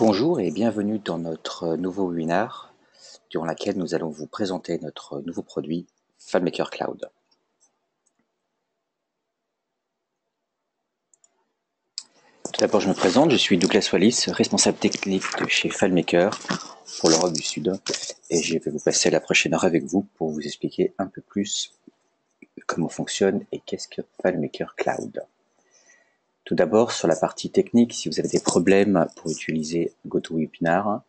Bonjour et bienvenue dans notre nouveau webinaire durant lequel nous allons vous présenter notre nouveau produit FileMaker Cloud. Tout d'abord, je me présente, je suis Douglas Wallis, responsable technique de chez FileMaker pour l'Europe du Sud et je vais vous passer la prochaine heure avec vous pour vous expliquer un peu plus comment fonctionne et qu'est-ce que FileMaker Cloud. Tout d'abord, sur la partie technique, si vous avez des problèmes pour utiliser GoToWebinar,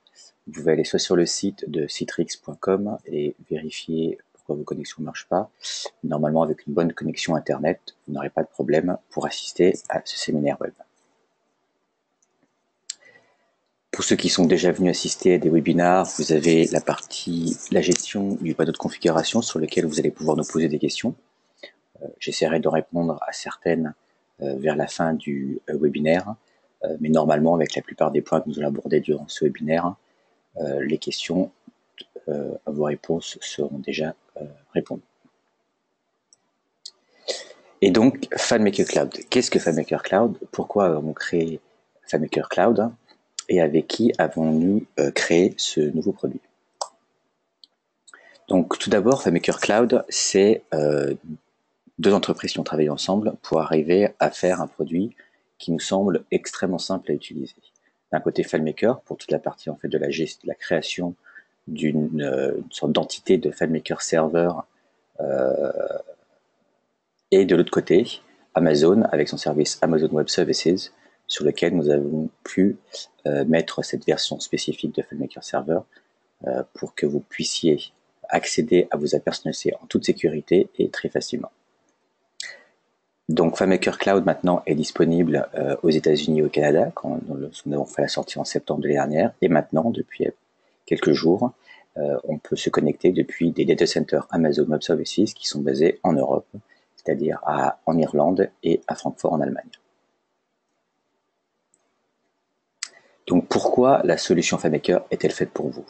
vous pouvez aller soit sur le site de citrix.com et vérifier pourquoi vos connexions ne marchent pas. Normalement, avec une bonne connexion Internet, vous n'aurez pas de problème pour assister à ce séminaire web. Pour ceux qui sont déjà venus assister à des webinars, vous avez la gestion du panneau de configuration sur lequel vous allez pouvoir nous poser des questions. J'essaierai de répondre à certaines vers la fin du webinaire, mais normalement, avec la plupart des points que nous allons aborder durant ce webinaire, les questions à vos réponses seront déjà répondues. Et donc, FileMaker Cloud. Qu'est-ce que FileMaker Cloud? Pourquoi avons-nous créé FileMaker Cloud? Et avec qui avons-nous créé ce nouveau produit? Donc, tout d'abord, FileMaker Cloud, c'est deux entreprises qui ont travaillé ensemble pour arriver à faire un produit qui nous semble extrêmement simple à utiliser. D'un côté, FileMaker, pour toute la partie en fait de la création d'une sorte d'entité de FileMaker Server, et de l'autre côté, Amazon avec son service Amazon Web Services, sur lequel nous avons pu mettre cette version spécifique de FileMaker Server pour que vous puissiez accéder à vos personnalisés en toute sécurité et très facilement. Donc FileMaker Cloud maintenant est disponible aux États-Unis et au Canada, quand nous avons fait la sortie en septembre de l'année dernière, et maintenant, depuis quelques jours, on peut se connecter depuis des data centers Amazon Web Services qui sont basés en Europe, c'est-à-dire en Irlande et à Francfort en Allemagne. Donc pourquoi la solution FileMaker est-elle faite pour vous?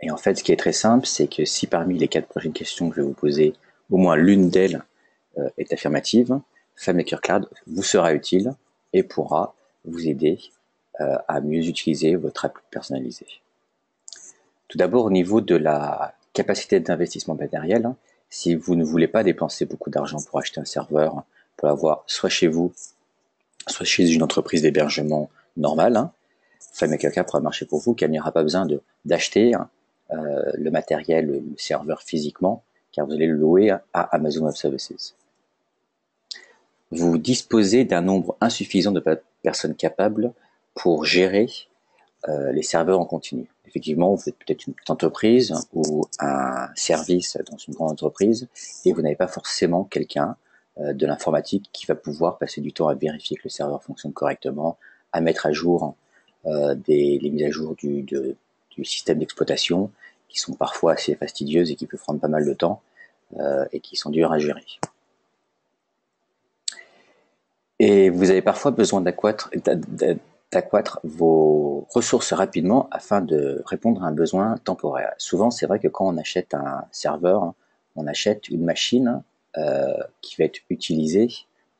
Et en fait, ce qui est très simple, c'est que si parmi les 4 prochaines questions que je vais vous poser, au moins l'une d'elles est affirmative, FileMaker Cloud vous sera utile et pourra vous aider à mieux utiliser votre app personnalisée. Tout d'abord, au niveau de la capacité d'investissement matériel, si vous ne voulez pas dépenser beaucoup d'argent pour acheter un serveur, pour l'avoir soit chez vous, soit chez une entreprise d'hébergement normale, FileMaker Cloud pourra marcher pour vous, car il n'y aura pas besoin d'acheter le matériel, le serveur physiquement, car vous allez le louer à Amazon Web Services. Vous disposez d'un nombre insuffisant de personnes capables pour gérer les serveurs en continu. Effectivement, vous êtes peut-être une petite entreprise ou un service dans une grande entreprise et vous n'avez pas forcément quelqu'un de l'informatique qui va pouvoir passer du temps à vérifier que le serveur fonctionne correctement, à mettre à jour les mises à jour du système d'exploitation qui sont parfois assez fastidieuses et qui peuvent prendre pas mal de temps et qui sont dures à gérer. Et vous avez parfois besoin d'accroître vos ressources rapidement afin de répondre à un besoin temporaire. Souvent, c'est vrai que quand on achète un serveur, on achète une machine qui va être utilisée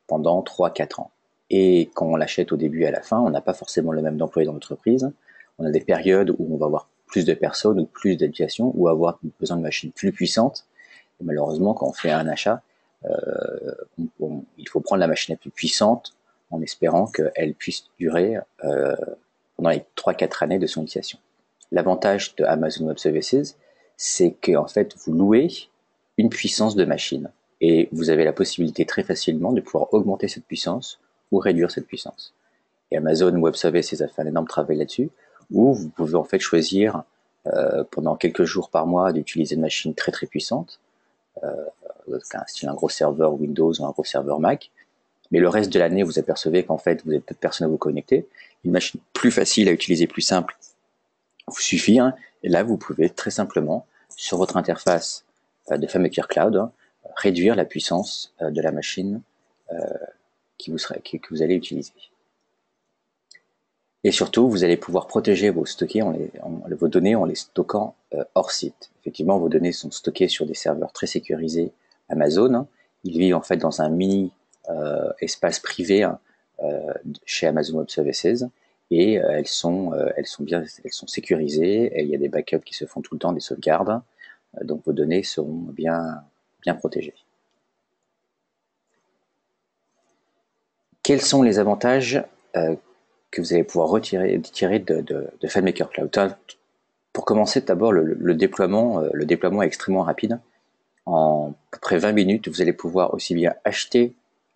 pendant 3-4 ans. Et quand on l'achète au début et à la fin, on n'a pas forcément le même d'employés dans l'entreprise. On a des périodes où on va avoir plus de personnes ou plus d'applications ou avoir besoin de machines plus puissantes. Et malheureusement, quand on fait un achat, il faut prendre la machine la plus puissante en espérant qu'elle puisse durer pendant les 3-4 années de son utilisation. L'avantage de Amazon Web Services, c'est que en fait, vous louez une puissance de machine et vous avez la possibilité très facilement de pouvoir augmenter cette puissance ou réduire cette puissance. Et Amazon Web Services a fait un énorme travail là-dessus, où vous pouvez en fait choisir pendant quelques jours par mois d'utiliser une machine très très puissante, style un gros serveur Windows ou un gros serveur Mac, mais le reste de l'année, vous apercevez qu'en fait, vous n'avez peu de personnes à vous connecter. Une machine plus facile à utiliser, plus simple, vous suffit. Et là, vous pouvez très simplement, sur votre interface de FileMaker Cloud, réduire la puissance de la machine que vous allez utiliser. Et surtout, vous allez pouvoir protéger vos données en les stockant hors site. Effectivement, vos données sont stockées sur des serveurs très sécurisés Amazon. Ils vivent en fait dans un mini espace privé chez Amazon Web Services et elles sont sécurisées, et il y a des backups qui se font tout le temps, des sauvegardes, donc vos données seront bien protégées. Quels sont les avantages que vous allez pouvoir tirer de FileMaker Cloud? Pour commencer, d'abord, le déploiement est extrêmement rapide. En à peu près 20 minutes, vous allez pouvoir aussi bien acheter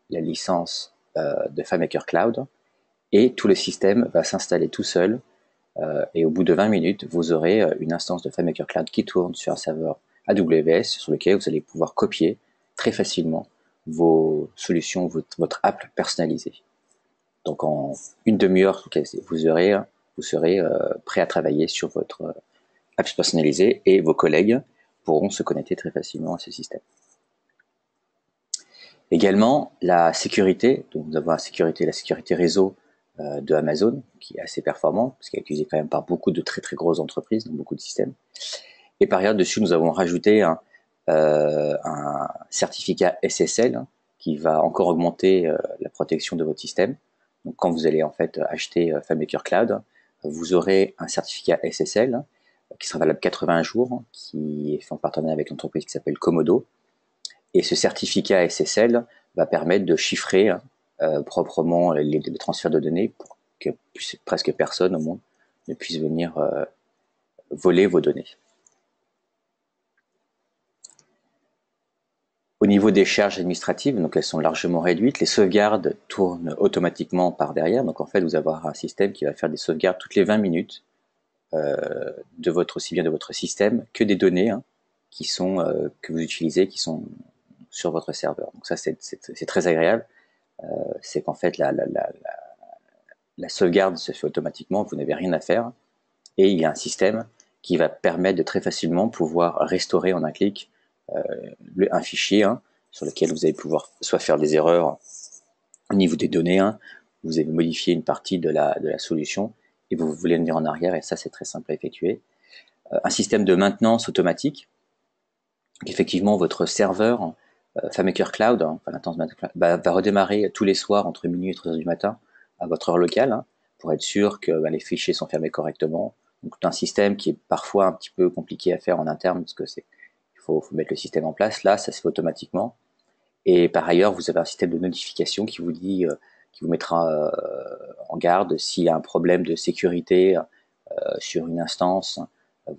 la licence de FileMaker Cloud, et tout le système va s'installer tout seul. Et au bout de 20 minutes, vous aurez une instance de FileMaker Cloud qui tourne sur un serveur AWS sur lequel vous allez pouvoir copier très facilement vos solutions, votre app personnalisée. Donc en une demi-heure, vous serez prêt à travailler sur votre app personnalisée, et vos collègues pourront se connecter très facilement à ce système. Également, la sécurité. Donc nous avons la sécurité réseau de Amazon, qui est assez performant, parce qu'elle est utilisée quand même par beaucoup de très très grosses entreprises, dans beaucoup de systèmes. Et par ailleurs, dessus, nous avons rajouté un certificat SSL qui va encore augmenter la protection de votre système. Donc quand vous allez en fait acheter FileMaker Cloud, vous aurez un certificat SSL qui sera valable 80 jours, qui est fait en partenariat avec l'entreprise qui s'appelle Comodo. Et ce certificat SSL va permettre de chiffrer proprement les transferts de données pour que presque personne au moins ne puisse venir voler vos données. Au niveau des charges administratives, donc elles sont largement réduites. Les sauvegardes tournent automatiquement par derrière. Donc en fait, vous avez un système qui va faire des sauvegardes toutes les 20 minutes aussi bien de votre système que des données que vous utilisez, qui sont sur votre serveur. Donc ça, c'est très agréable. C'est qu'en fait, la sauvegarde se fait automatiquement, vous n'avez rien à faire. Et il y a un système qui va permettre de très facilement pouvoir restaurer en un clic un fichier sur lequel vous allez pouvoir soit faire des erreurs au niveau des données, vous avez modifié une partie de la solution et vous voulez venir en arrière, et ça c'est très simple à effectuer. Un système de maintenance automatique. Effectivement, votre serveur FileMaker Cloud, va redémarrer tous les soirs entre minuit et 3 heures du matin à votre heure locale, pour être sûr que les fichiers sont fermés correctement. Donc c'est un système qui est parfois un petit peu compliqué à faire en interne, parce que il faut mettre le système en place. Là, ça se fait automatiquement. Et par ailleurs, vous avez un système de notification qui vous dit, qui vous mettra en garde s'il y a un problème de sécurité sur une instance.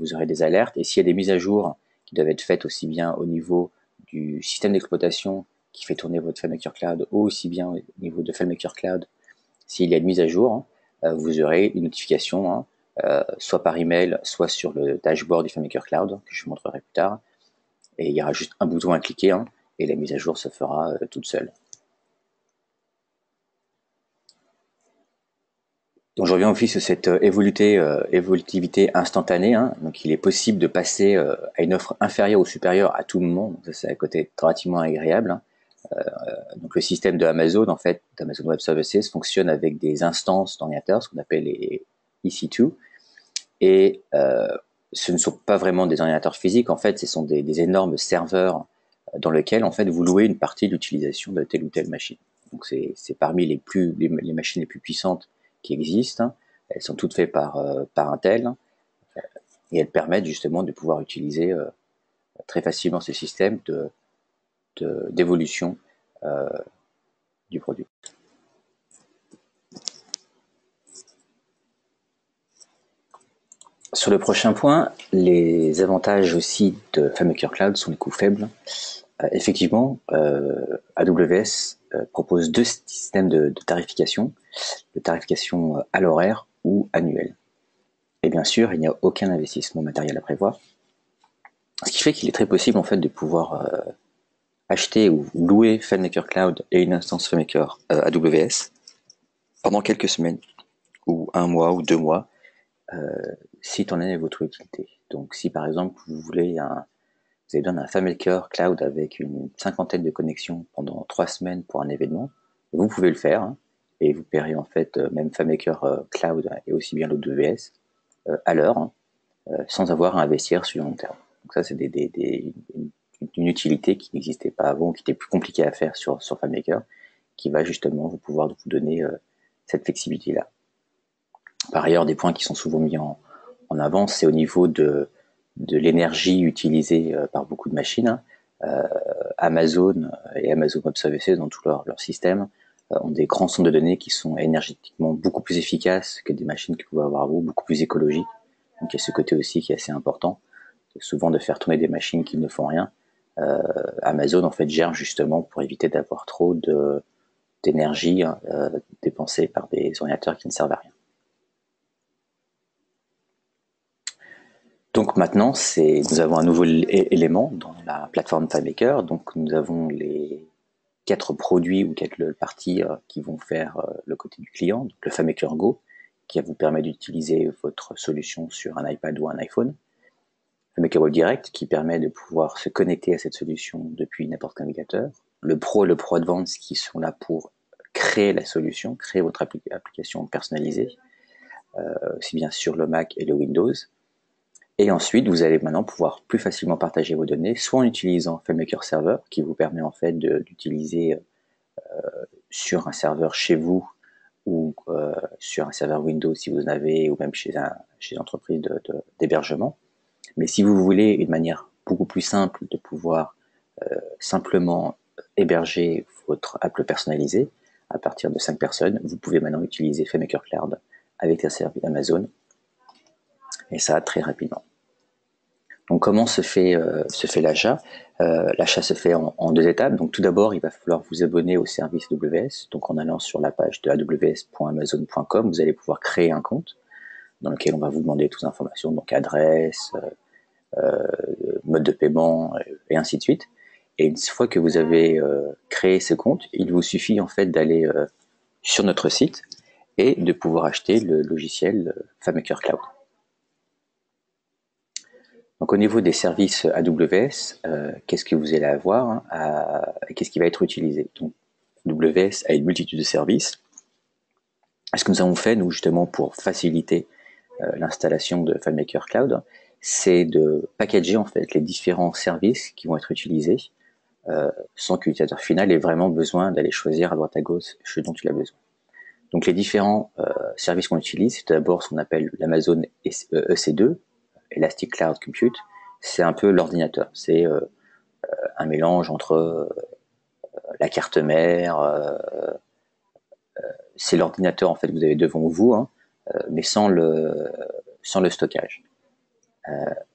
Vous aurez des alertes, et s'il y a des mises à jour qui doivent être faites aussi bien au niveau du système d'exploitation qui fait tourner votre FileMaker Cloud, ou aussi bien au niveau de FileMaker Cloud, s'il y a une mise à jour, vous aurez une notification, soit par email, soit sur le dashboard du FileMaker Cloud, que je vous montrerai plus tard. Et il y aura juste un bouton à cliquer, et la mise à jour se fera toute seule. Donc je reviens au fil de cette évolutivité instantanée. Donc il est possible de passer à une offre inférieure ou supérieure à tout moment. Donc ça, c'est un côté relativement agréable. Donc le système de Amazon, en fait, d'Amazon Web Services, fonctionne avec des instances d'ordinateurs, ce qu'on appelle les EC2. Et ce ne sont pas vraiment des ordinateurs physiques. En fait, ce sont des énormes serveurs dans lesquels en fait vous louez une partie de l'utilisation de telle ou telle machine. Donc c'est parmi les machines les plus puissantes qui existent. Elles sont toutes faites par Intel, et elles permettent justement de pouvoir utiliser très facilement ce système d'évolution du produit. Sur le prochain point, les avantages aussi de FileMaker Cloud sont les coûts faibles. Effectivement, AWS propose deux systèmes de tarification à l'horaire ou annuelle. Et bien sûr, il n'y a aucun investissement matériel à prévoir, ce qui fait qu'il est très possible en fait de pouvoir acheter ou louer FileMaker Cloud et une instance FileMaker AWS pendant quelques semaines, ou un mois ou 2 mois, si étant donné votre utilité. Donc si par exemple vous avez besoin d'un FileMaker Cloud avec une 50aine de connexions pendant 3 semaines pour un événement, vous pouvez le faire, et vous paierez en fait même FileMaker Cloud et aussi bien l'AWS à l'heure, sans avoir à investir sur le long terme. Donc ça, c'est une utilité qui n'existait pas avant, qui était plus compliquée à faire sur FileMaker, qui va justement pouvoir vous donner cette flexibilité-là. Par ailleurs, des points qui sont souvent mis en avant, c'est au niveau de l'énergie utilisée par beaucoup de machines. Amazon et Amazon Web Services dans tout leur système ont des grands centres de données qui sont énergétiquement beaucoup plus efficaces que des machines que vous pouvez avoir vous, beaucoup plus écologiques. Donc il y a ce côté aussi qui est assez important, souvent de faire tourner des machines qui ne font rien. Amazon en fait gère justement pour éviter d'avoir trop d'énergie dépensée par des ordinateurs qui ne servent à rien. Donc maintenant, nous avons un nouveau élément dans la plateforme FileMaker. Donc nous avons les 4 produits ou 4 parties qui vont faire le côté du client. Donc le FileMaker Go, qui vous permet d'utiliser votre solution sur un iPad ou un iPhone. FileMaker Web Direct, qui permet de pouvoir se connecter à cette solution depuis n'importe quel navigateur. Le Pro et le Pro Advanced, qui sont là pour créer la solution, créer votre application personnalisée, aussi bien sur le Mac et le Windows. Et ensuite, vous allez maintenant pouvoir plus facilement partager vos données, soit en utilisant FileMaker Server, qui vous permet en fait d'utiliser sur un serveur chez vous ou sur un serveur Windows si vous en avez, ou même chez une entreprise d'hébergement. Mais si vous voulez une manière beaucoup plus simple de pouvoir simplement héberger votre app personnalisée à partir de 5 personnes, vous pouvez maintenant utiliser FileMaker Cloud avec un service Amazon, et ça très rapidement. Donc comment se fait l'achat? L'achat se fait en 2 étapes. Donc tout d'abord, il va falloir vous abonner au service AWS. Donc en allant sur la page de aws.amazon.com, vous allez pouvoir créer un compte dans lequel on va vous demander toutes les informations, donc adresse, mode de paiement et ainsi de suite. Et une fois que vous avez créé ce compte, il vous suffit en fait d'aller sur notre site et de pouvoir acheter le logiciel FileMaker Cloud. Donc au niveau des services AWS, qu'est-ce que vous allez avoir qu'est-ce qui va être utilisé? Donc AWS a une multitude de services. Ce que nous avons fait, nous, justement, pour faciliter l'installation de FileMaker Cloud, c'est de packager en fait les différents services qui vont être utilisés sans que l'utilisateur final ait vraiment besoin d'aller choisir à droite à gauche ce dont il a besoin. Donc les différents services qu'on utilise, c'est d'abord ce qu'on appelle l'Amazon EC2, Elastic Cloud Compute. C'est un peu l'ordinateur, c'est un mélange entre la carte mère, c'est l'ordinateur en fait que vous avez devant vous, hein, mais sans le stockage.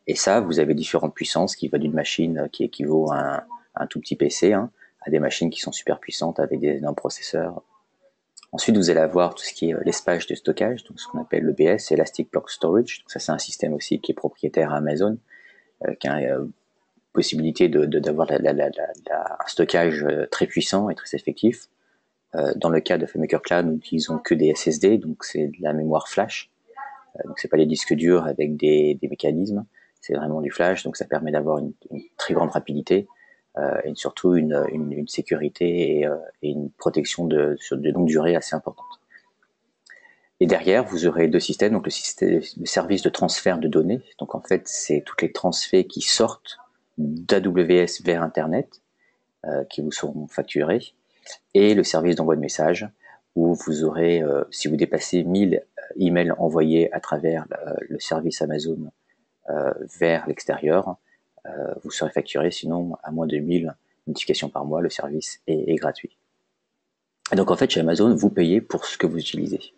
Et ça, vous avez différentes puissances qui va d'une machine qui équivaut à un tout petit PC, hein, à des machines qui sont super puissantes avec des énormes processeurs. Ensuite, vous allez avoir tout ce qui est l'espace de stockage, donc ce qu'on appelle l'EBS, Elastic Block Storage. Donc ça, c'est un système aussi qui est propriétaire à Amazon, qui a possibilité d'avoir un stockage très puissant et très effectif. Dans le cas de FileMaker Cloud, nous n'utilisons que des SSD, donc c'est de la mémoire flash. Donc c'est pas des disques durs avec des mécanismes, c'est vraiment du flash, donc ça permet d'avoir une très grande rapidité et surtout une sécurité et une protection de longue durée assez importante. Et derrière, vous aurez 2 systèmes, donc le service de transfert de données. Donc en fait, c'est tous les transferts qui sortent d'AWS vers Internet qui vous seront facturés, et le service d'envoi de messages où vous aurez, si vous dépassez 1000 emails envoyés à travers le service Amazon vers l'extérieur, vous serez facturé, sinon à moins de 1000 notifications par mois, le service est gratuit. Et donc en fait, chez Amazon, vous payez pour ce que vous utilisez.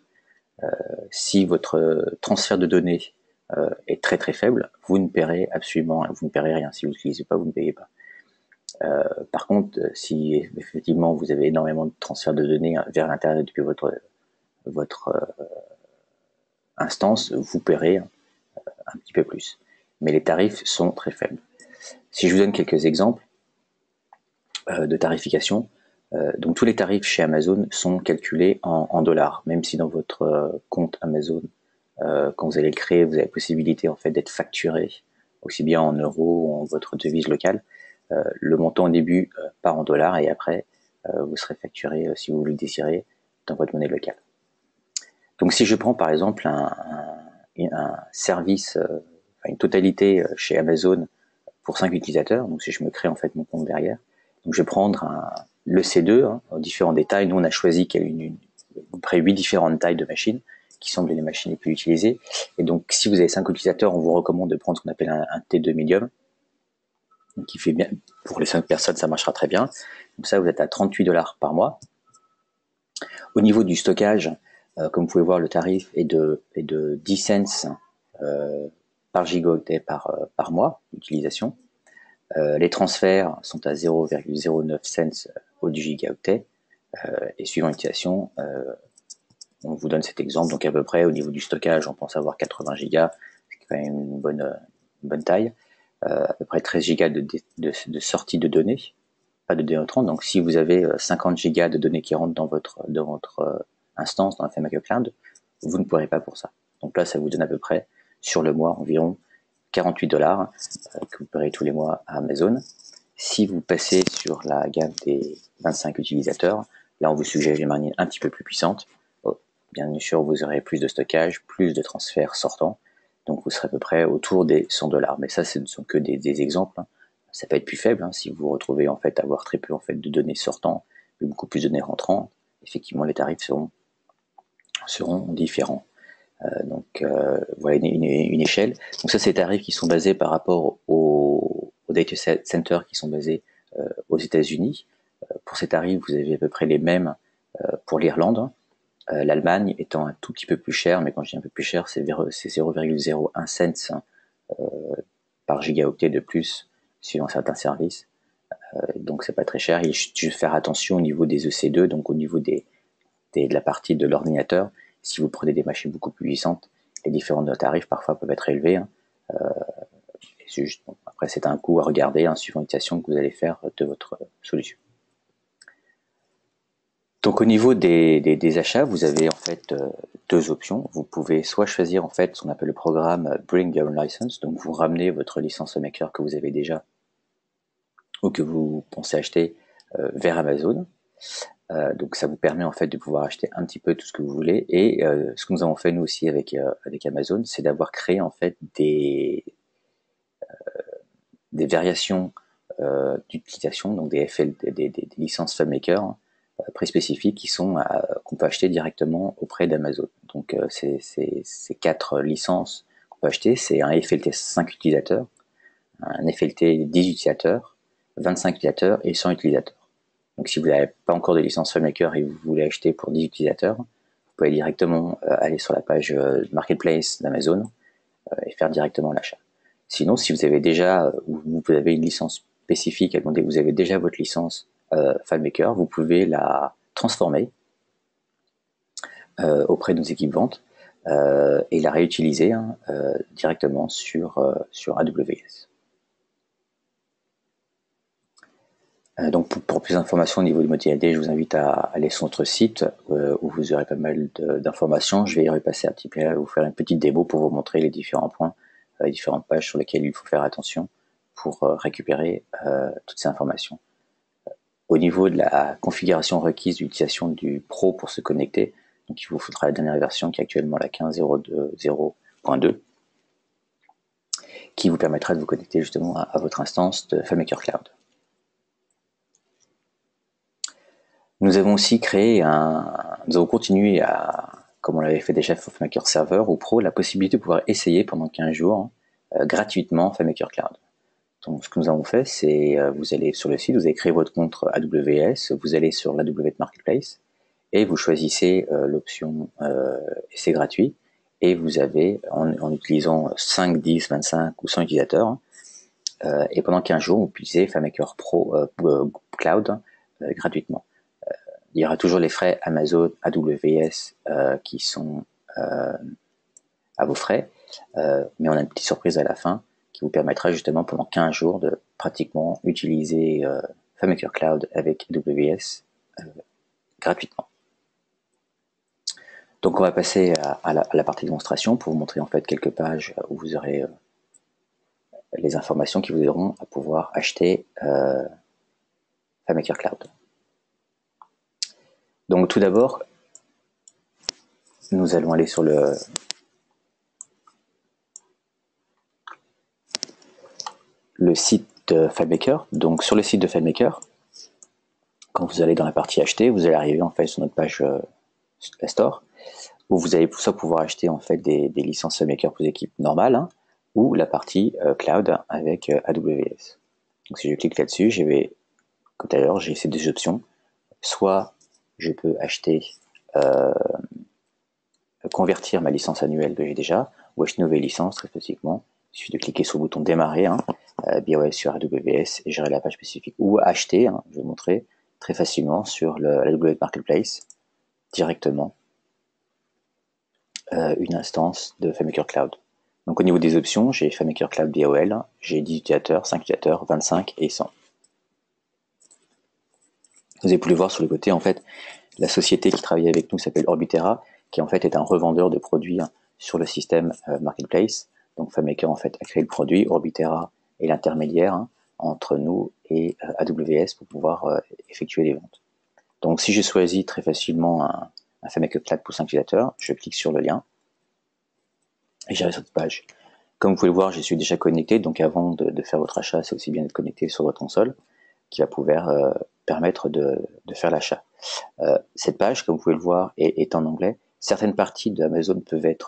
Si votre transfert de données est très très faible, vous ne paierez rien. Si vous n'utilisez pas, vous ne payez pas. Par contre, si effectivement vous avez énormément de transferts de données vers l'Internet depuis votre instance, vous paierez un petit peu plus. Mais les tarifs sont très faibles. Si je vous donne quelques exemples de tarification, donc tous les tarifs chez Amazon sont calculés en dollars, même si dans votre compte Amazon, quand vous allez le créer, vous avez la possibilité en fait d'être facturé aussi bien en euros ou en votre devise locale. Le montant au début part en dollars et après vous serez facturé, si vous le désirez, dans votre monnaie locale. Donc si je prends par exemple un service, une totalité chez Amazon pour 5 utilisateurs, donc si je me crée en fait mon compte derrière, donc je vais prendre le C2 en différents détails. Nous on a choisi qu'il y a près 8 différentes tailles de machines, qui semblent les machines les plus utilisées. Et donc, si vous avez 5 utilisateurs, on vous recommande de prendre ce qu'on appelle un T2 medium, qui fait bien, pour les 5 personnes, ça marchera très bien. Comme ça, vous êtes à 38 $ par mois. Au niveau du stockage, comme vous pouvez voir, le tarif est de 10 cents par gigaoctet par mois d'utilisation. Les transferts sont à 0,09 cents au gigaoctet. Et suivant l'utilisation, on vous donne cet exemple. Donc à peu près au niveau du stockage, on pense avoir 80 gigas, c'est quand même une bonne taille. À peu près 13 gigas de sortie de données, pas de données entrantes. Donc si vous avez 50 gigas de données qui rentrent dans votre instance, dans la FileMaker Cloud, vous ne pourrez pas pour ça. Donc là, ça vous donne à peu près sur le mois environ 48 $ que vous paierez tous les mois à Amazon. Si vous passez sur la gamme des 25 utilisateurs, là on vous suggère une manière un petit peu plus puissante. Bien sûr, vous aurez plus de stockage, plus de transferts sortants, donc vous serez à peu près autour des 100 $. Mais ça, ce ne sont que des exemples. Ça peut être plus faible si vous vous retrouvez en fait à avoir très peu en fait de données sortant, mais beaucoup plus de données rentrant. Effectivement, les tarifs seront différents. Donc voilà une échelle. Donc ça, c'est les tarifs qui sont basés par rapport aux data centers qui sont basés aux États-Unis. Pour ces tarifs, vous avez à peu près les mêmes pour l'Irlande. L'Allemagne étant un tout petit peu plus cher, mais quand je dis un peu plus cher, c'est 0,01 cents par gigaoctet de plus suivant certains services. Donc c'est pas très cher. Il faut juste faire attention au niveau des EC2, donc au niveau de la partie de l'ordinateur. Si vous prenez des machines beaucoup plus puissantes, les différents tarifs parfois peuvent être élevés. C'est juste, après c'est un coût à regarder suivant l'utilisation que vous allez faire de votre solution. Donc au niveau des achats, vous avez en fait deux options. Vous pouvez soit choisir en fait ce qu'on appelle le programme Bring Your Own License, donc vous ramenez votre licence FileMaker que vous avez déjà ou que vous pensez acheter vers Amazon. Donc ça vous permet en fait de pouvoir acheter un petit peu tout ce que vous voulez. Et ce que nous avons fait nous aussi avec Amazon, c'est d'avoir créé en fait des variations d'utilisation, donc des licences FileMaker très-spécifiques qui sont qu'on peut acheter directement auprès d'Amazon. Donc ces 4 licences qu'on peut acheter, c'est un FLT 5 utilisateurs, un FLT 10 utilisateurs, 25 utilisateurs et 100 utilisateurs. Donc si vous n'avez pas encore de licence FileMaker et vous voulez acheter pour 10 utilisateurs, vous pouvez directement aller sur la page Marketplace d'Amazon et faire directement l'achat. Sinon, si vous avez déjà vous avez une licence spécifique, vous avez déjà votre licence FileMaker, vous pouvez la transformer auprès de nos équipes vente et la réutiliser directement sur AWS. Donc pour plus d'informations au niveau du module AD, je vous invite à aller sur notre site où vous aurez pas mal d'informations. Je vais y repasser un petit peu, vous faire une petite démo pour vous montrer les différents points, les différentes pages sur lesquelles il faut faire attention pour récupérer toutes ces informations. Au niveau de la configuration requise d'utilisation du Pro pour se connecter, donc il vous faudra la dernière version qui est actuellement la 15.0.2 qui vous permettra de vous connecter justement à votre instance de FileMaker Cloud. Nous avons aussi nous avons continué comme on l'avait fait déjà pour FileMaker Server ou Pro, la possibilité de pouvoir essayer pendant 15 jours gratuitement FileMaker Cloud. Donc ce que nous avons fait, c'est vous allez sur le site, vous allez créer votre compte AWS, vous allez sur l'AWS Marketplace et vous choisissez l'option essai gratuit et vous avez, en utilisant 5, 10, 25 ou 100 utilisateurs, et pendant 15 jours, vous utilisez FileMaker Pro Cloud gratuitement. Il y aura toujours les frais Amazon, AWS qui sont à vos frais, mais on a une petite surprise à la fin qui vous permettra justement pendant 15 jours de pratiquement utiliser FileMaker Cloud avec AWS gratuitement. Donc on va passer à la partie démonstration pour vous montrer en fait quelques pages où vous aurez les informations qui vous aideront à pouvoir acheter FileMaker Cloud. Donc tout d'abord, nous allons aller sur le site de FileMaker. Donc sur le site de FileMaker, quand vous allez dans la partie acheter, vous allez arriver en fait sur notre page Store. où vous allez soit pouvoir acheter en fait des licences FileMaker pour les équipes normales, hein, ou la partie cloud avec AWS. Donc si je clique là-dessus, comme tout à l'heure, j'ai ces deux options. Soit je peux acheter, convertir ma licence annuelle que j'ai déjà, ou acheter une nouvelle licence très spécifiquement. Il suffit de cliquer sur le bouton démarrer, hein, BOS sur AWS, et gérer la page spécifique. Ou acheter, hein, je vais vous montrer très facilement sur le AWS Marketplace, directement, une instance de FileMaker Cloud. Donc au niveau des options, j'ai FileMaker Cloud BOL, j'ai 10 utilisateurs, 5 utilisateurs, 25 et 100. Vous avez pu le voir sur le côté, en fait, la société qui travaille avec nous s'appelle Orbitera, qui en fait est un revendeur de produits sur le système Marketplace. Donc FileMaker en fait a créé le produit, Orbitera est l'intermédiaire entre nous et AWS pour pouvoir effectuer les ventes. Donc si je choisis très facilement un FileMaker Cloud pour 5 utilisateurs, je clique sur le lien et j'arrive sur cette page. Comme vous pouvez le voir, je suis déjà connecté, donc avant de faire votre achat, c'est aussi bien d'être connecté sur votre console, qui va pouvoir permettre de faire l'achat. Cette page, comme vous pouvez le voir, est en anglais. Certaines parties d'Amazon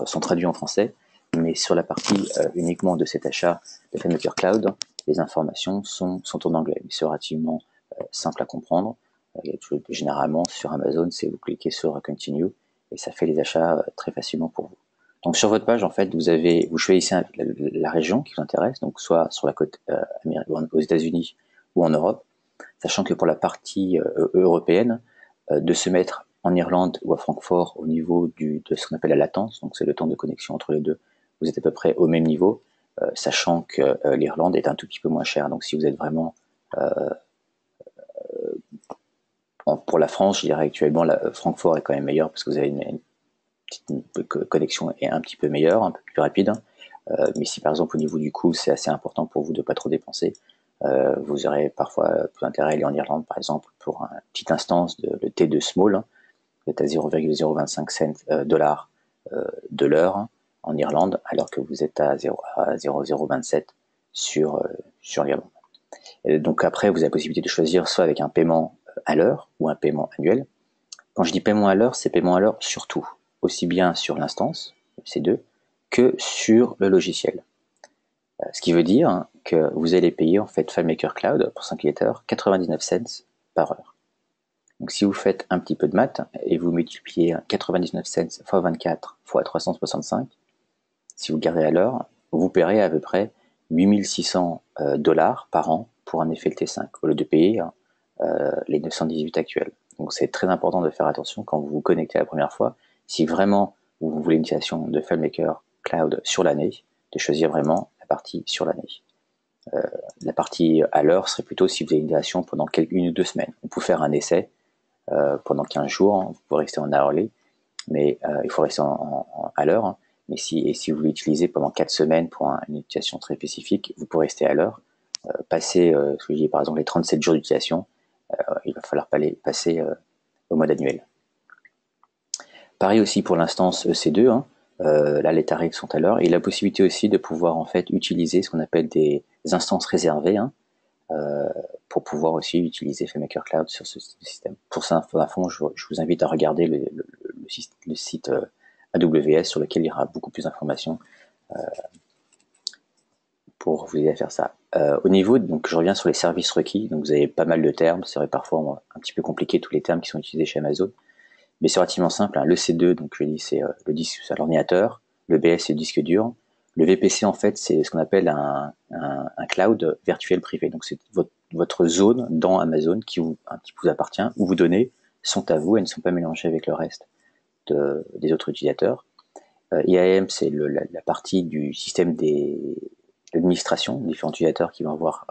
sont traduites en français, mais sur la partie uniquement de cet achat de FileMaker Cloud, les informations sont en anglais. C'est relativement simple à comprendre. Généralement, sur Amazon, c'est vous cliquez sur Continue et ça fait les achats très facilement pour vous. Donc sur votre page, en fait, vous choisissez la région qui vous intéresse, donc soit sur la côte aux États-Unis ou en Europe, sachant que pour la partie européenne, de se mettre en Irlande ou à Francfort au niveau de ce qu'on appelle la latence, donc c'est le temps de connexion entre les deux, vous êtes à peu près au même niveau, sachant que l'Irlande est un tout petit peu moins chère. Donc si vous êtes vraiment pour la France, je dirais actuellement, Francfort est quand même meilleur parce que vous avez une petite connexion est un petit peu meilleure, un peu plus rapide. Mais si par exemple au niveau du coût, c'est assez important pour vous de ne pas trop dépenser, vous aurez parfois plus intérêt à aller en Irlande, par exemple, pour une petite instance de T2 Small, vous êtes à 0,025 dollars de l'heure en Irlande, alors que vous êtes à 0,027 sur l'Irlande. Donc après, vous avez la possibilité de choisir soit avec un paiement à l'heure ou un paiement annuel. Quand je dis paiement à l'heure, c'est paiement à l'heure sur tout, aussi bien sur l'instance, C2, que sur le logiciel. Ce qui veut dire que vous allez payer en fait FileMaker Cloud pour 5 utilisateurs 99 cents par heure. Donc si vous faites un petit peu de maths et vous multipliez 99 cents x 24 x 365, si vous gardez à l'heure, vous paierez à peu près 8600 dollars par an pour un FLT5 au lieu de payer les 918 actuels. Donc c'est très important de faire attention quand vous vous connectez la première fois. Si vraiment vous voulez une utilisation de FileMaker Cloud sur l'année, de choisir vraiment la partie sur l'année. La partie à l'heure serait plutôt si vous avez une utilisation pendant une ou 2 semaines. On peut faire un essai pendant 15 jours, vous pouvez rester en hourly, mais il faut rester à l'heure. Hein. Mais si vous l'utilisez pendant 4 semaines pour une utilisation très spécifique, vous pourrez rester à l'heure. Passer, par exemple, les 37 jours d'utilisation, il va falloir passer au mode annuel. Pareil aussi pour l'instance EC2, hein. Là les tarifs sont à l'heure, et la possibilité aussi de pouvoir en fait utiliser ce qu'on appelle des instances réservées, hein, pour pouvoir aussi utiliser FileMaker Cloud sur ce système. Pour ça, je vous invite à regarder le site AWS sur lequel il y aura beaucoup plus d'informations pour vous aider à faire ça. Au niveau, donc je reviens sur les services requis, donc vous avez pas mal de termes, c'est vrai parfois un petit peu compliqué tous les termes qui sont utilisés chez Amazon, mais c'est relativement simple, hein. Le C2, donc je dis c'est le disque à l'ordinateur, le BS c'est le disque dur, le VPC en fait c'est ce qu'on appelle un cloud virtuel privé, donc c'est votre zone dans Amazon qui vous appartient, où vos données sont à vous et ne sont pas mélangées avec le reste des autres utilisateurs. IAM c'est la partie du système d'administration, différents utilisateurs qui vont avoir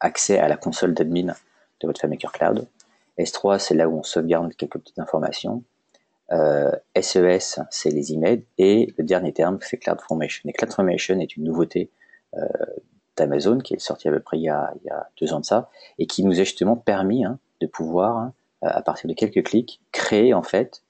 accès à la console d'admin de votre FileMaker Cloud. S3 c'est là où on sauvegarde quelques petites informations. SES, c'est les emails, et le dernier terme, c'est CloudFormation. Et CloudFormation est une nouveauté d'Amazon qui est sortie à peu près il y a 2 ans de ça, et qui nous a justement permis de pouvoir, à partir de quelques clics, créer en fait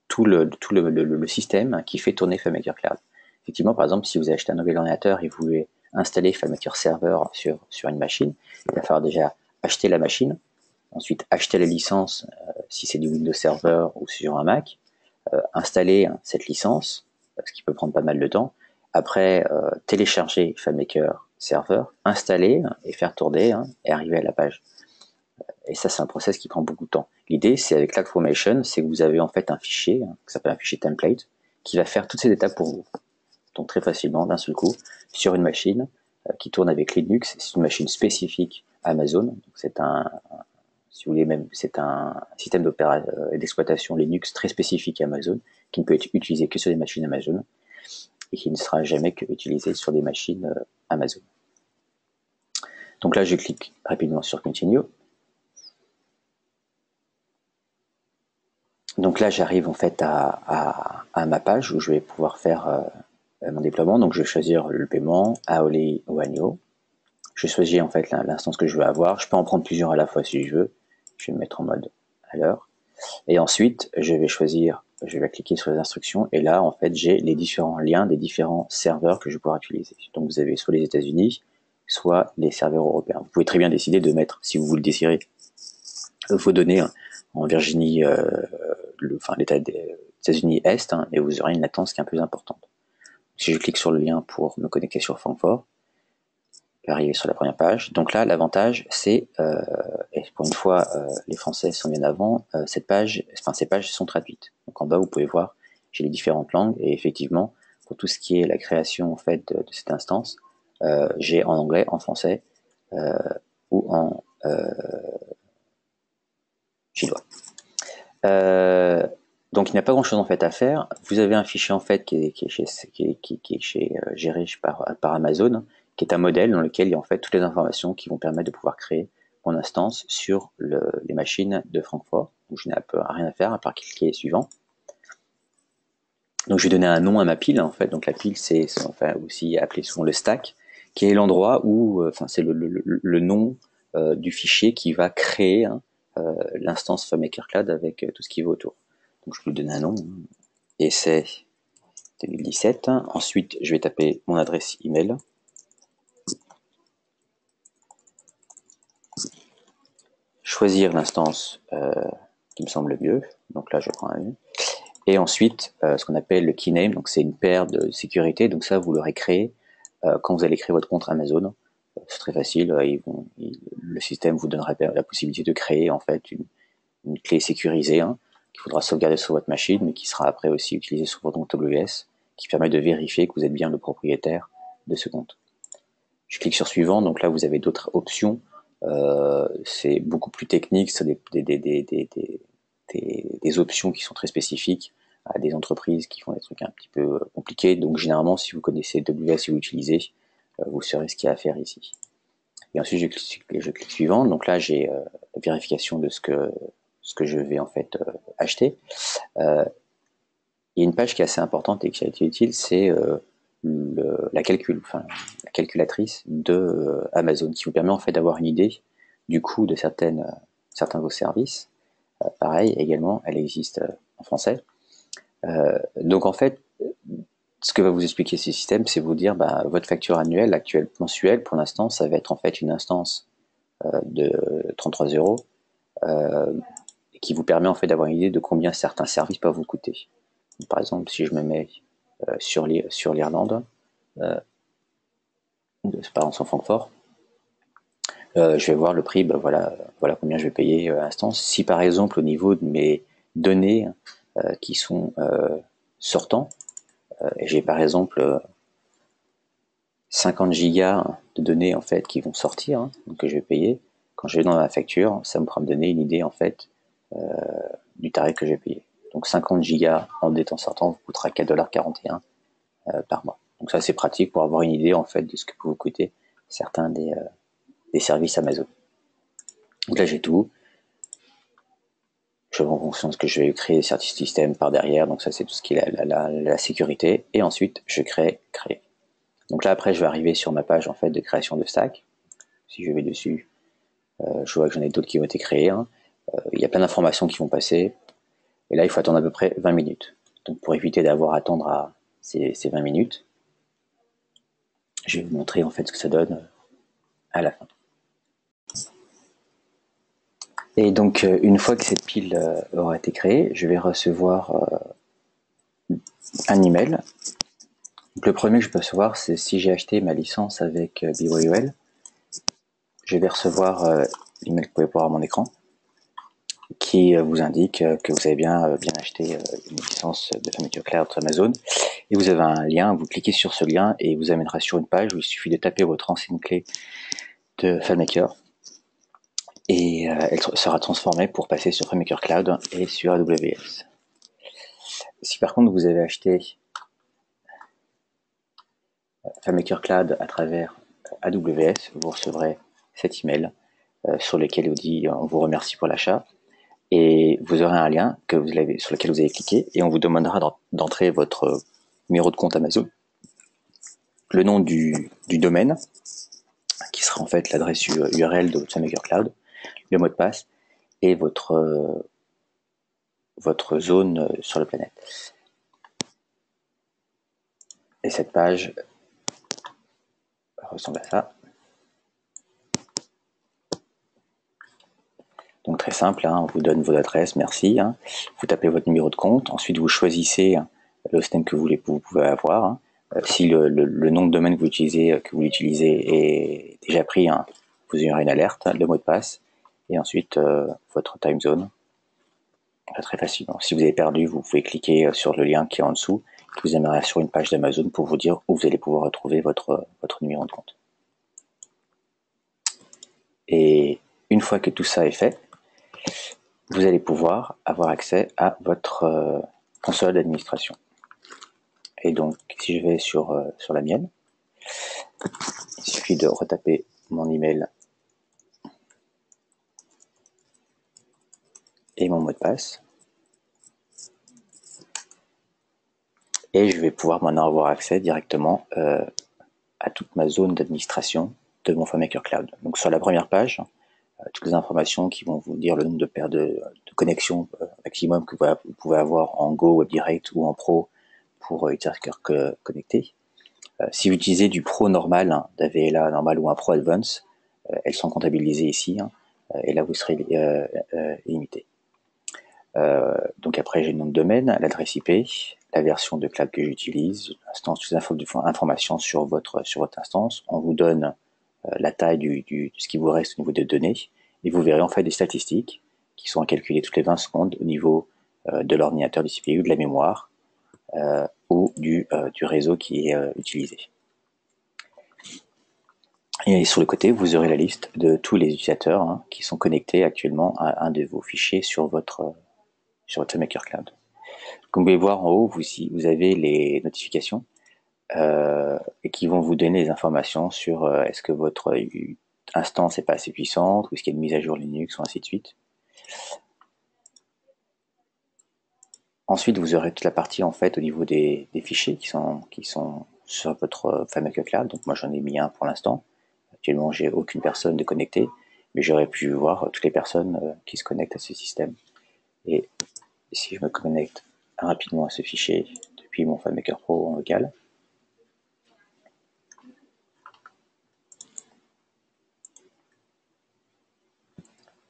tout le système qui fait tourner FileMaker Cloud. Effectivement, par exemple, si vous achetez un nouvel ordinateur et vous voulez installer FileMaker Server sur une machine, il va falloir déjà acheter la machine, ensuite acheter la licence si c'est du Windows Server ou sur un Mac, installer cette licence, ce qui peut prendre pas mal de temps, après télécharger FileMaker Server, installer et faire tourner et arriver à la page. Et ça, c'est un process qui prend beaucoup de temps. L'idée, c'est avec CloudFormation, c'est que vous avez en fait un fichier, qui s'appelle un fichier template, qui va faire toutes ces étapes pour vous. Donc très facilement, d'un seul coup, sur une machine qui tourne avec Linux. C'est une machine spécifique Amazon. C'est si vous voulez même, c'est un système d'exploitation Linux très spécifique Amazon, qui ne peut être utilisé que sur des machines Amazon, et qui ne sera jamais que utilisé sur des machines Amazon. Donc là, je clique rapidement sur Continue. Donc là, j'arrive en fait à ma page où je vais pouvoir faire mon déploiement. Donc je vais choisir le paiement, Aoli ou Agno. Je choisis en fait l'instance que je veux avoir. Je peux en prendre plusieurs à la fois si je veux. Je vais me mettre en mode à l'heure. Et ensuite, je vais cliquer sur les instructions. Et là, en fait, j'ai les différents liens des différents serveurs que je vais pouvoir utiliser. Donc vous avez soit les États-Unis, soit les serveurs européens. Vous pouvez très bien décider de mettre, si vous le désirez, vos données en Virginie, l'État des États-Unis Est, et vous aurez une latence qui est un peu plus importante. Si je clique sur le lien pour me connecter sur Francfort, je vais arriver sur la première page. Donc là, l'avantage, c'est, et pour une fois, les Français sont bien avant, ces pages sont traduites. Donc en bas, vous pouvez voir, j'ai les différentes langues, et effectivement, pour tout ce qui est la création en fait de cette instance, j'ai en anglais, en français, ou en chinois. Donc il n'y a pas grand chose en fait à faire. Vous avez un fichier en fait qui est géré par Amazon, qui est un modèle dans lequel il y a en fait toutes les informations qui vont permettre de pouvoir créer mon instance sur les machines de Francfort. Donc je n'ai rien à faire à part cliquer suivant. Donc je vais donner un nom à ma pile en fait. Donc la pile c'est enfin aussi appelé souvent le stack, qui est l'endroit où, c'est le nom du fichier qui va créer l'instance FileMaker Cloud avec tout ce qui va autour. Donc je vais lui donner un nom, essai 2017. Ensuite, je vais taper mon adresse email. Choisir l'instance qui me semble mieux. Donc là, je prends un. Et ensuite, ce qu'on appelle le keyname. Donc c'est une paire de sécurité. Donc ça, vous l'aurez créé quand vous allez créer votre compte Amazon. C'est très facile. Le système vous donnera la possibilité de créer en fait une clé sécurisée qu'il faudra sauvegarder sur votre machine, mais qui sera après aussi utilisée sur votre compte AWS, qui permet de vérifier que vous êtes bien le propriétaire de ce compte. Je clique sur suivant, donc là vous avez d'autres options. C'est beaucoup plus technique, c'est des options qui sont très spécifiques à des entreprises qui font des trucs un petit peu compliqués. Donc généralement, si vous connaissez AWS, si vous l'utilisez, vous saurez ce qu'il y a à faire ici. Et ensuite, je clique suivant. Donc là, j'ai la vérification de ce que je vais en fait acheter. Il y a une page qui est assez importante et qui a été utile, c'est la calculatrice de Amazon, qui vous permet en fait d'avoir une idée du coût de certains de vos services. Pareil, également, elle existe en français. Donc en fait, ce que va vous expliquer ce système, c'est vous dire votre facture annuelle, mensuelle, pour l'instant, ça va être en fait une instance de 33 euros, qui vous permet en fait d'avoir une idée de combien certains services peuvent vous coûter. Par exemple, si je me mets sur l'Irlande, par exemple sur Francfort, je vais voir le prix, voilà combien je vais payer à l'instant. Si par exemple au niveau de mes données qui sont sortants, j'ai par exemple 50 gigas de données en fait qui vont sortir, donc que je vais payer. Quand je vais dans ma facture, ça me pourra me donner une idée en fait du tarif que je vais payer. Donc 50 gigas en détente sortant vous coûtera 4,41 $ par mois. Donc ça c'est pratique pour avoir une idée en fait de ce que peut vous coûter certains des services Amazon. Donc là j'ai tout. Je prends conscience que je vais créer des systèmes par derrière, donc ça c'est tout ce qui est la sécurité. Et ensuite je créer. Donc là après je vais arriver sur ma page en fait de création de stack. Si je vais dessus, je vois que j'en ai d'autres qui ont été créés. Il y a plein d'informations qui vont passer. Et là il faut attendre à peu près 20 minutes. Donc pour éviter d'avoir à attendre à ces 20 minutes, je vais vous montrer en fait ce que ça donne à la fin. Et donc, une fois que cette pile aura été créée, je vais recevoir un email. Donc, le premier que je peux recevoir, c'est si j'ai acheté ma licence avec BYOL, je vais recevoir l'email que vous pouvez voir à mon écran, qui vous indique que vous avez bien acheté une licence de FileMaker Cloud sur Amazon. Et vous avez un lien, vous cliquez sur ce lien et il vous amènera sur une page où il suffit de taper votre ancienne clé de FileMaker et elle sera transformée pour passer sur FileMaker Cloud et sur AWS. Si par contre vous avez acheté FileMaker Cloud à travers AWS, vous recevrez cet email sur lequel il vous dit on vous remercie pour l'achat et vous aurez un lien sur lequel vous avez cliqué et on vous demandera d'entrer votre numéro de compte Amazon, le nom du domaine qui sera en fait l'adresse URL de votre FileMaker Cloud, le mot de passe et votre zone sur la planète. Et cette page ressemble à ça. Donc très simple, hein, on vous donne votre adresse, merci. Hein. Vous tapez votre numéro de compte, ensuite vous choisissez le hosting que vous pouvez avoir. Hein. Si le nom de domaine que vous utilisez est déjà pris, hein, vous aurez une alerte, le mot de passe, et ensuite votre time zone. Très facilement. Si vous avez perdu, vous pouvez cliquer sur le lien qui est en dessous, qui vous amènera sur une page d'Amazon pour vous dire où vous allez pouvoir retrouver votre numéro de compte. Et une fois que tout ça est fait, vous allez pouvoir avoir accès à votre console d'administration. Et donc, si je vais sur la mienne, il suffit de retaper mon email et mon mot de passe. Et je vais pouvoir maintenant avoir accès directement à toute ma zone d'administration de mon FileMaker Cloud. Donc sur la première page, toutes les informations qui vont vous dire le nombre de paires de connexions maximum que vous pouvez avoir en Go, WebDirect ou en Pro pour utilisateur connecté. Si vous utilisez du Pro normal, hein, d'AVLA normal ou un Pro Advance, elles sont comptabilisées ici, hein, et là vous serez limité. Donc après j'ai le nom de domaine, l'adresse IP, la version de cloud que j'utilise, l'instance, toutes les informations sur votre instance. On vous donne la taille de ce qui vous reste au niveau des données, et vous verrez en fait des statistiques qui sont calculées toutes les 20 secondes au niveau de l'ordinateur, du CPU, de la mémoire ou du réseau qui est utilisé. Et sur le côté, vous aurez la liste de tous les utilisateurs hein, qui sont connectés actuellement à un de vos fichiers sur votre FileMaker Cloud. Comme vous pouvez voir en haut, vous avez les notifications et qui vont vous donner les informations sur est-ce que votre instance n'est pas assez puissante, ou est-ce qu'il y a une mise à jour Linux, ou ainsi de suite. Ensuite, vous aurez toute la partie en fait au niveau des fichiers qui sont sur votre FileMaker Cloud. Donc moi j'en ai mis un pour l'instant. Actuellement, j'ai aucune personne de connectée, mais j'aurais pu voir toutes les personnes qui se connectent à ce système. Et si je me connecte rapidement à ce fichier depuis mon FileMaker Pro en local,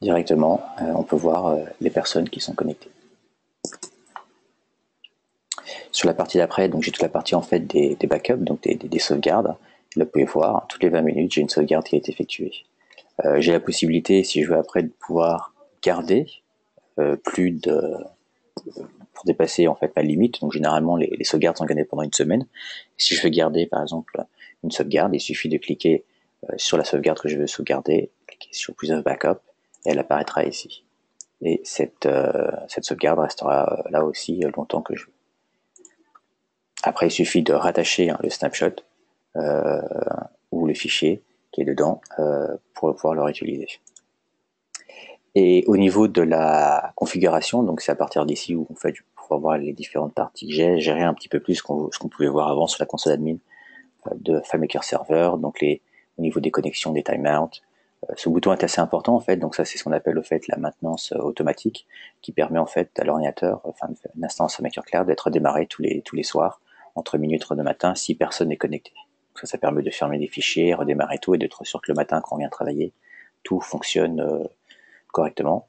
directement, on peut voir les personnes qui sont connectées. Sur la partie d'après, donc j'ai toute la partie en fait des backups, donc des sauvegardes. Là, vous pouvez voir, toutes les 20 minutes, j'ai une sauvegarde qui a été effectuée. J'ai la possibilité, si je veux après, de pouvoir garder pour dépasser en fait ma limite. Donc généralement, les sauvegardes sont gardées pendant une semaine. Si je veux garder, par exemple, une sauvegarde, il suffit de cliquer sur la sauvegarde que je veux sauvegarder, cliquer sur Preserve Backup, et elle apparaîtra ici. Et cette sauvegarde restera là aussi longtemps que je veux. Après, il suffit de rattacher le snapshot ou le fichier qui est dedans pour pouvoir le réutiliser. Et au niveau de la configuration, donc c'est à partir d'ici où on fait pour voir les différentes parties. J'ai géré un petit peu plus ce qu'on pouvait voir avant sur la console admin de FileMaker Server, donc au niveau des connexions, des timeouts. Ce bouton est assez important en fait, donc ça c'est ce qu'on appelle au fait la maintenance automatique, qui permet en fait à l'ordinateur, enfin une instance FileMaker Cloud, d'être démarré tous les soirs entre minuit et 3 du matin si personne n'est connecté. Donc ça permet de fermer les fichiers, redémarrer tout et d'être sûr que le matin quand on vient travailler, tout fonctionne correctement.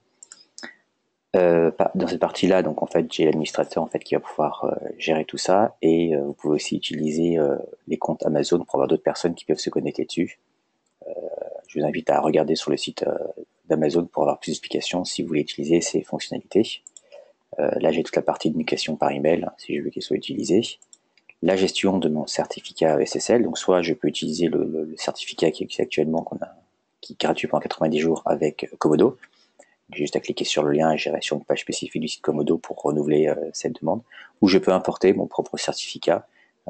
Dans cette partie-là, donc en fait, j'ai l'administrateur en fait qui va pouvoir gérer tout ça, et vous pouvez aussi utiliser les comptes Amazon pour avoir d'autres personnes qui peuvent se connecter dessus. Je vous invite à regarder sur le site d'Amazon pour avoir plus d'explications si vous voulez utiliser ces fonctionnalités. Là, j'ai toute la partie d'éducation par email, si je veux qu'elle soit utilisée. La gestion de mon certificat SSL, donc soit je peux utiliser le certificat qui existe actuellement, qui est gratuit pendant 90 jours avec Komodo. J'ai juste à cliquer sur le lien et j'irai sur une page spécifique du site Komodo pour renouveler cette demande. Ou je peux importer mon propre certificat.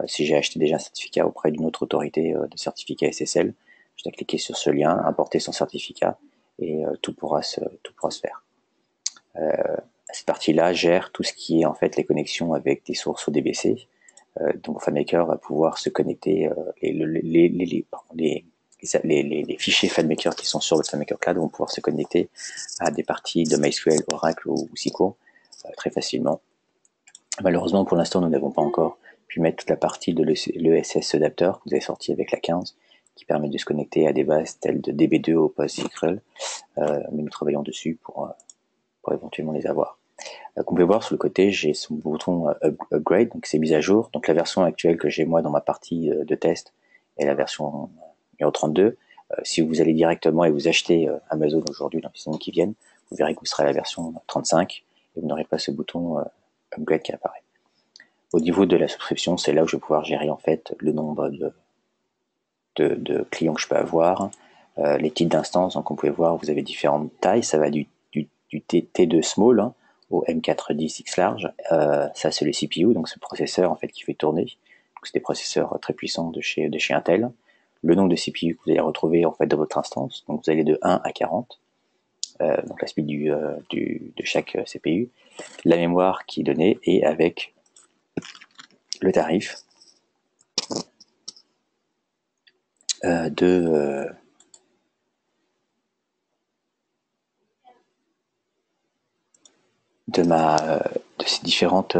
Si j'ai acheté déjà un certificat auprès d'une autre autorité de certificat SSL, juste à cliquer sur ce lien, importer son certificat, et tout pourra se faire. Cette partie-là gère tout ce qui est en fait les connexions avec des sources ODBC. Donc FileMaker va pouvoir se connecter, les fichiers FileMaker qui sont sur le FileMaker Cloud vont pouvoir se connecter à des parties de MySQL, Oracle ou SQL très facilement. Malheureusement, pour l'instant, nous n'avons pas encore pu mettre toute la partie de l'ESS Adapter que vous avez sorti avec la 15, qui permet de se connecter à des bases telles de DB2 ou PostgreSQL, mais nous travaillons dessus pour éventuellement les avoir. Comme vous pouvez voir sur le côté, j'ai son bouton Upgrade, donc c'est mise à jour. Donc la version actuelle que j'ai moi dans ma partie de test est la version numéro 32. Si vous allez directement et vous achetez Amazon aujourd'hui dans les semaines qui viennent, vous verrez que vous serez à la version 35 et vous n'aurez pas ce bouton Upgrade qui apparaît. Au niveau de la subscription, c'est là où je vais pouvoir gérer en fait le nombre de clients que je peux avoir, les types d'instances. Donc on peut voir, vous avez différentes tailles, ça va du T2 small au M410 X large. Ça c'est le CPU, donc c'est le processeur en fait qui fait tourner. C'est des processeurs très puissants de chez Intel. Le nombre de CPU que vous allez retrouver en fait dans votre instance, donc vous allez de 1 à 40. Donc la speed de chaque CPU, la mémoire qui est donnée, et avec le tarif de ces différentes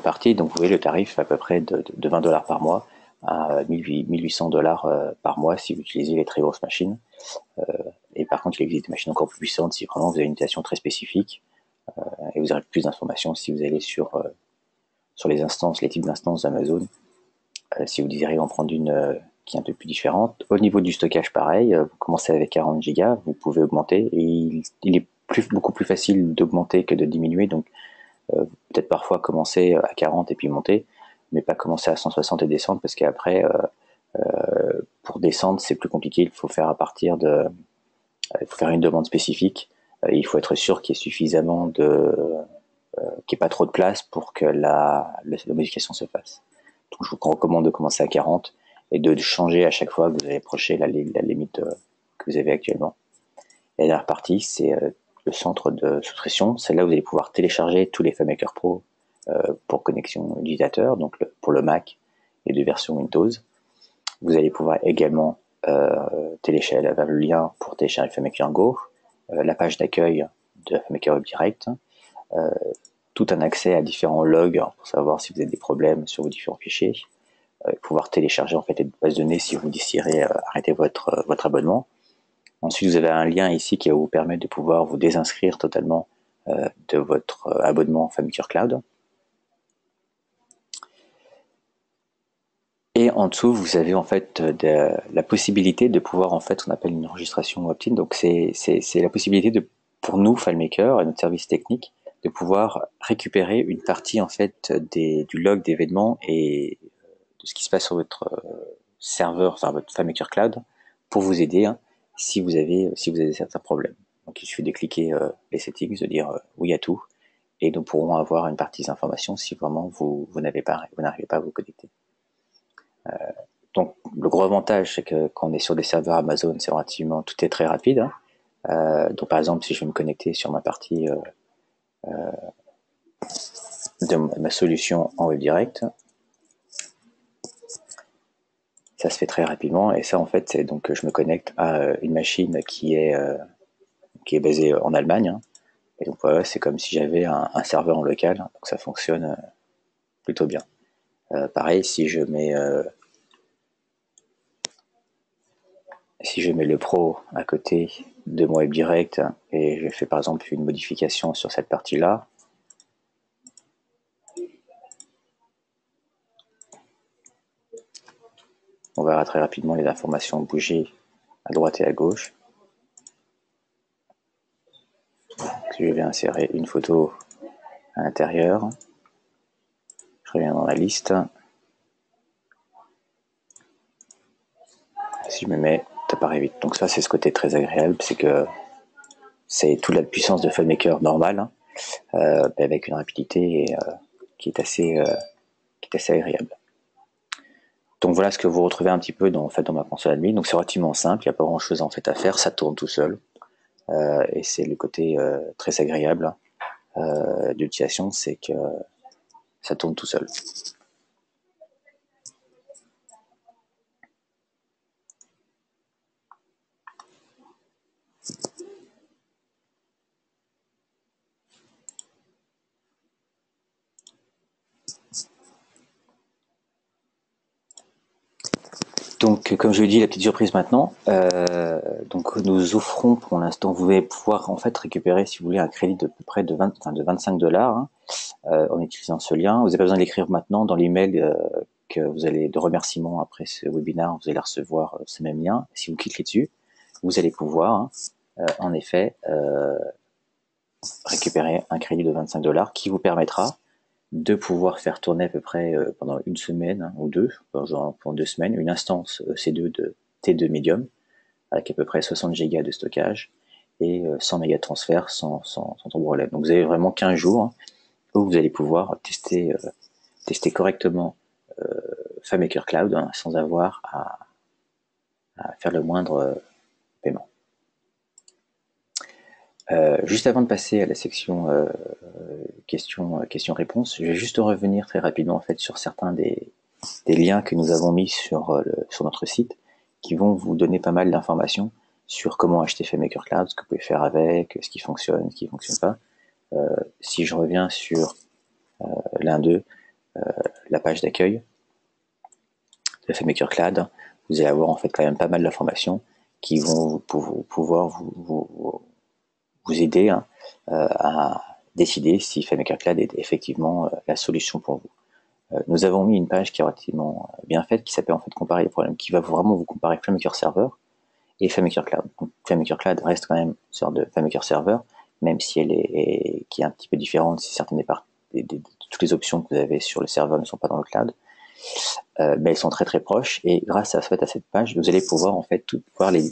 parties. Donc vous voyez le tarif à peu près de $20 par mois à 1800 $ par mois si vous utilisez les très grosses machines. Et par contre, il existe des machines encore plus puissantes si vraiment vous avez une utilisation très spécifique, et vous aurez plus d'informations si vous allez sur les instances, les types d'instances d'Amazon, si vous désirez en prendre une qui est un peu plus différente. Au niveau du stockage, pareil, vous commencez avec 40 Go, vous pouvez augmenter, et il est beaucoup plus facile d'augmenter que de diminuer, donc peut-être parfois commencer à 40 et puis monter, mais pas commencer à 160 et descendre, parce qu'après, pour descendre, c'est plus compliqué, il faut faire il faut faire une demande spécifique, il faut être sûr qu'il y ait suffisamment qu'il n'y ait pas trop de place pour que la modification se fasse. Donc je vous recommande de commencer à 40 et de changer à chaque fois que vous allez approcher la limite que vous avez actuellement. Et la dernière partie, c'est le centre de souscription. C'est là où vous allez pouvoir télécharger tous les FileMaker Pro pour connexion utilisateur, donc pour le Mac et de version Windows. Vous allez pouvoir également télécharger le lien pour télécharger FileMaker Go, la page d'accueil de FileMaker Web Direct, tout un accès à différents logs pour savoir si vous avez des problèmes sur vos différents fichiers, pouvoir télécharger en fait les bases de données si vous désirez arrêter votre abonnement. Ensuite, vous avez un lien ici qui va vous permettre de pouvoir vous désinscrire totalement de votre abonnement FileMaker Cloud. Et en dessous, vous avez en fait la possibilité de pouvoir, en fait, on appelle une enregistration opt-in. Donc c'est la possibilité pour nous, FileMaker et notre service technique, de pouvoir récupérer une partie en fait du log d'événements et de ce qui se passe sur votre serveur, enfin votre FileMaker Cloud, pour vous aider si vous avez certains problèmes. Donc il suffit de cliquer les settings, de dire oui à tout, et nous pourrons avoir une partie des informations si vraiment vous n'arrivez pas à vous connecter. Donc le gros avantage, c'est que quand on est sur des serveurs Amazon, c'est relativement, tout est très rapide. Donc par exemple, si je vais me connecter sur ma partie de ma solution en web direct, ça se fait très rapidement. Et ça, en fait, c'est donc je me connecte à une machine qui est basée en Allemagne. Et donc voilà, c'est comme si j'avais un serveur en local. Donc ça fonctionne plutôt bien. Pareil, si je mets le Pro à côté de mon web direct et je fais par exemple une modification sur cette partie-là, on verra très rapidement les informations bouger à droite et à gauche. Je vais insérer une photo à l'intérieur. Je reviens dans la liste. Si je me mets, ça paraît vite. Donc ça, c'est ce côté très agréable, c'est que c'est toute la puissance de FileMaker normal, avec une rapidité qui est assez agréable. Donc voilà ce que vous retrouvez un petit peu dans ma console admin. Donc c'est relativement simple, il n'y a pas grand chose en fait à faire, ça tourne tout seul. Et c'est le côté très agréable d'utilisation, c'est que ça tourne tout seul. Donc, comme je l'ai dit, la petite surprise maintenant. Donc, nous offrons pour l'instant, vous allez pouvoir en fait récupérer, si vous voulez, un crédit de peu près de 25 $, hein, en utilisant ce lien. Vous n'avez pas besoin de l'écrire maintenant dans l'email que vous allez de remerciements après ce webinaire. Vous allez recevoir ce même lien. Si vous cliquez dessus, vous allez pouvoir, en effet, récupérer un crédit de 25 $ qui vous permettra de pouvoir faire tourner à peu près pendant une semaine ou deux, genre pendant 2 semaines, une instance C2 de T2 Medium avec à peu près 60 Go de stockage et 100 mégas de transfert sans trop problème. Donc vous avez vraiment 15 jours où vous allez pouvoir tester correctement FileMaker Cloud sans avoir à faire le moindre paiement. Juste avant de passer à la section questions-réponses, je vais juste revenir très rapidement en fait sur certains des liens que nous avons mis sur notre site qui vont vous donner pas mal d'informations sur comment acheter FileMaker Cloud, ce que vous pouvez faire avec, ce qui fonctionne, ce qui ne fonctionne pas. Si je reviens sur l'un d'eux, la page d'accueil de FileMaker Cloud, vous allez avoir en fait quand même pas mal d'informations qui vont pouvoir vous aider à décider si FileMaker Cloud est effectivement la solution pour vous. Nous avons mis une page qui est relativement bien faite, qui s'appelle en fait comparer les problèmes, qui va vraiment vous comparer FileMaker Server et FileMaker Cloud. Donc, FileMaker Cloud reste quand même une sorte de FileMaker Server, même si elle qui est un petit peu différente, si certaines toutes les options que vous avez sur le serveur ne sont pas dans le cloud, mais elles sont très très proches. Et grâce à cette page, vous allez pouvoir en fait voir les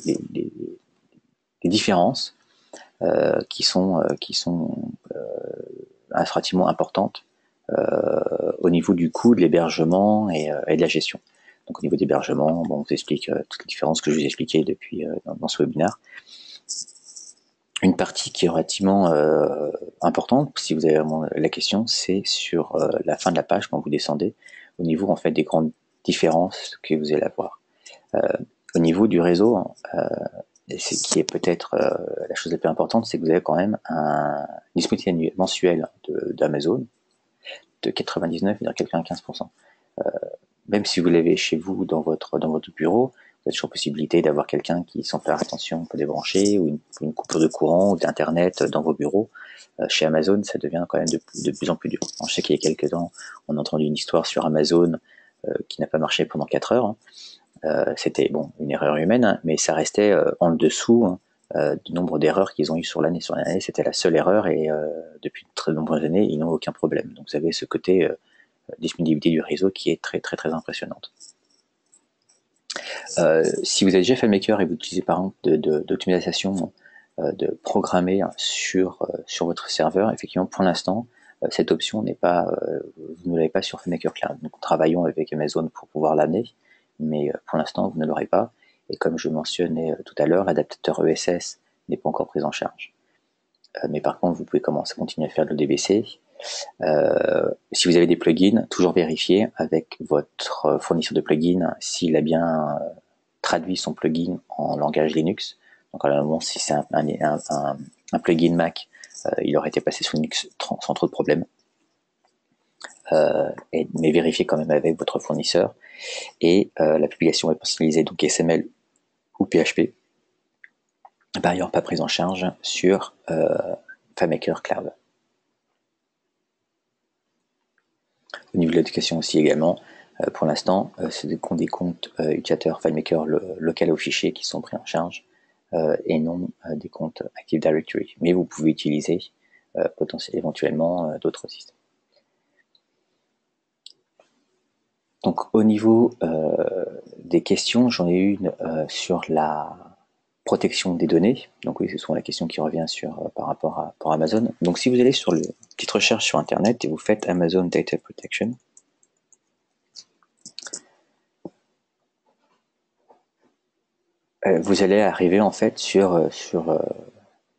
différences qui sont relativement importantes au niveau du coût de l'hébergement et de la gestion. Donc au niveau d'hébergement, bon, on vous explique toutes les différences que je vous ai expliquées depuis dans ce webinaire. Une partie qui est relativement importante, si vous avez vraiment la question, c'est sur la fin de la page quand vous descendez, au niveau en fait des grandes différences que vous allez avoir. Au niveau du réseau, qui est peut-être la chose la plus importante, c'est que vous avez quand même une disponibilité mensuelle d'Amazon de 99,95%. Même si vous l'avez chez vous dans votre bureau, vous avez toujours possibilité d'avoir quelqu'un qui, sans faire attention, peut débrancher, ou une coupure de courant ou d'internet dans vos bureaux. Chez Amazon, ça devient quand même de plus en plus dur. Alors, je sais qu'il y a quelques temps, on a entendu une histoire sur Amazon qui n'a pas marché pendant 4 heures. C'était bon, une erreur humaine, hein, mais ça restait en dessous du nombre d'erreurs qu'ils ont eu sur l'année. Sur l'année, c'était la seule erreur et depuis de très nombreuses années, ils n'ont aucun problème. Donc vous avez ce côté disponibilité du réseau qui est très très très impressionnante. Si vous avez déjà FileMaker et vous utilisez par exemple d'optimisation de programmer sur votre serveur, effectivement pour l'instant cette option n'est pas, vous ne l'avez pas sur FileMaker Cloud. Donc nous travaillons avec Amazon pour pouvoir l'amener, mais pour l'instant vous ne l'aurez pas. Et comme je mentionnais tout à l'heure, l'adaptateur ESS n'est pas encore pris en charge. Mais par contre vous pouvez continuer à faire de l'ODBC. Si vous avez des plugins, toujours vérifier avec votre fournisseur de plugins s'il a bien traduit son plugin en langage Linux. Donc à moment, si c'est un plugin Mac, il aurait été passé sous Linux sans trop de problèmes. Mais vérifiez quand même avec votre fournisseur. Et la publication est personnalisée, donc XML ou PHP. par ailleurs pas prise en charge sur FileMaker Cloud. Au niveau de l'éducation aussi également, pour l'instant, c'est des comptes utilisateurs FileMaker local aux fichiers qui sont pris en charge et non des comptes Active Directory. Mais vous pouvez utiliser éventuellement d'autres systèmes. Donc au niveau des questions, j'en ai une sur la protection des données. Donc oui, c'est souvent la question qui revient par rapport à pour Amazon. Donc si vous allez sur le petite recherche sur Internet et vous faites Amazon Data Protection, vous allez arriver en fait sur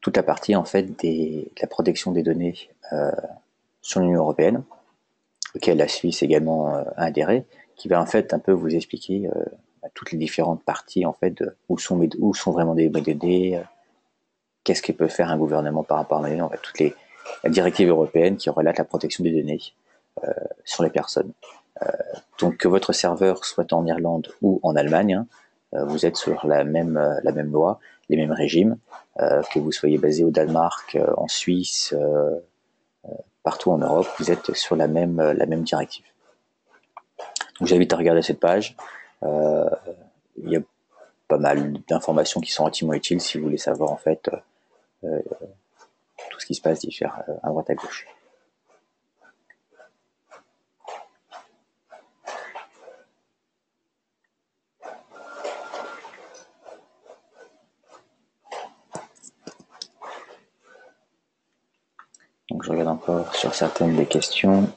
toute la partie en fait de la protection des données sur l'Union européenne, auquel la Suisse également a adhéré, qui va en fait un peu vous expliquer toutes les différentes parties en fait où sont vraiment des données, qu'est-ce que peut faire un gouvernement par rapport à mes données, en fait la directive européenne qui relate la protection des données sur les personnes. Donc que votre serveur soit en Irlande ou en Allemagne, vous êtes sur la même loi, les mêmes régimes, que vous soyez basé au Danemark, en Suisse, partout en Europe, vous êtes sur la même directive. Donc j'invite à regarder cette page. Il y a pas mal d'informations qui sont relativement utiles si vous voulez savoir en fait tout ce qui se passe à droite à gauche. Donc je regarde encore sur certaines des questions.